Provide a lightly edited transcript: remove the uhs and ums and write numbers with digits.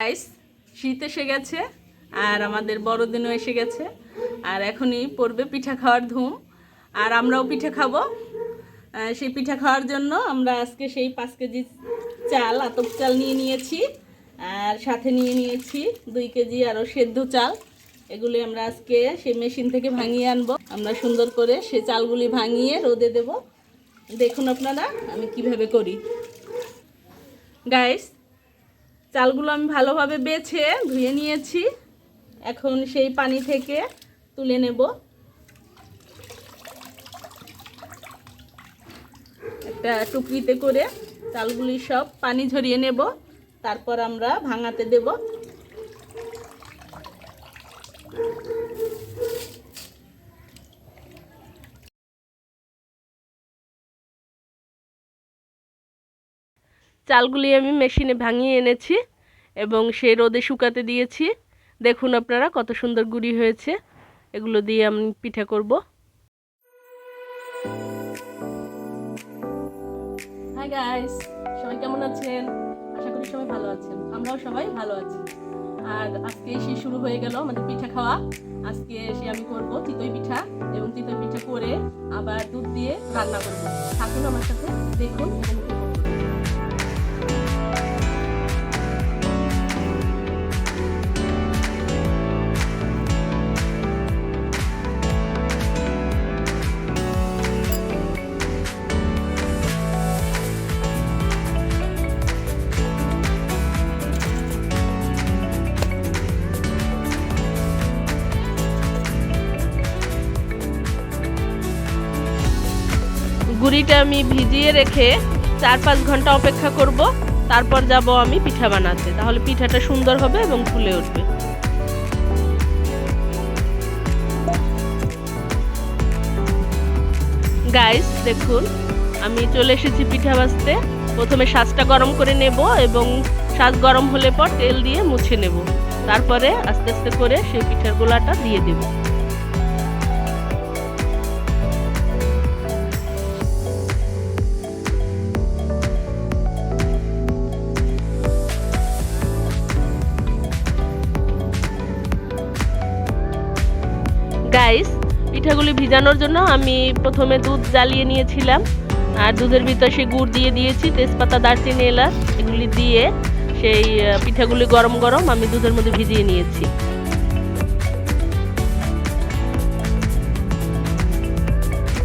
Guys, শীত এসে গেছে আর আমাদের বড়দিনও এসে গেছে আর এখনই পড়বে পিঠা খাওয়ার ধুম। আর আমরাও পিঠা খাবো। সেই পিঠা খাওয়ার জন্য আমরা আজকে সেই 5 কেজি চাল, আতপ চাল নিয়ে নিয়েছি আর সাথে নিয়ে নিয়েছি 2 কেজি আরও সেদ্ধ চাল। এগুলি আমরা আজকে সেই মেশিন থেকে ভাঙিয়ে আনবো। আমরা সুন্দর করে সেই চালগুলি ভাঙিয়ে রোদে দেব। দেখুন আপনারা আমি কিভাবে করি। গাইস, চালগুলো আমি ভালোভাবে বেছে ধুয়ে নিয়েছি। এখন সেই পানি থেকে তুলে নেব। একটা টুকরিতে করে চালগুলি সব পানি ঝরিয়ে নেব, তারপর আমরা ভাঙাতে দেব। চালগুলি আমি মেশিনে ভাঙিয়ে এনেছি এবং সেই রোদে শুকাতে দিয়েছি। দেখুন আপনারা কত সুন্দর গুঁড়ি হয়েছে। এগুলো দিয়ে আমি পিঠা করব। হাই গাইস, সবাই কেমন আছেন? আশা করি সবাই ভালো আছেন। আমরাও সবাই ভালো আছি। আর আজকে এসে শুরু হয়ে গেল আমাদের পিঠা খাওয়া। আজকে এসে আমি করব চিতই পিঠা এবং চিতই পিঠা করে আবার দুধ দিয়ে রান্না করব। থাকুন আমার সাথে, দেখুন। গুঁড়িটা আমি ভিজিয়ে রেখে 4-5 ঘন্টা অপেক্ষা করব। তারপর যাব আমি পিঠা বানাতে, তাহলে পিঠাটা সুন্দর হবে এবং ফুলে উঠবে। গাইস দেখুন, আমি চলে এসেছি পিঠা ভাজতে। প্রথমে শাঁসটা গরম করে নেব এবং শাঁস গরম হলে পর তেল দিয়ে মুছে নেব। তারপরে আস্তে আস্তে করে সেই পিঠার গোলাটা দিয়ে দেব। গাইস, পিঠাগুলি ভিজানোর জন্য আমি প্রথমে দুধ জ্বালিয়ে নিয়েছিলাম আর দুধের ভিতর সেই গুড় দিয়ে দিয়েছি, তেজপাতা, দারচিনি, এলাচ এগুলি দিয়ে সেই পিঠাগুলি গরম গরম আমি দুধের মধ্যে ভিজিয়ে নিয়েছি।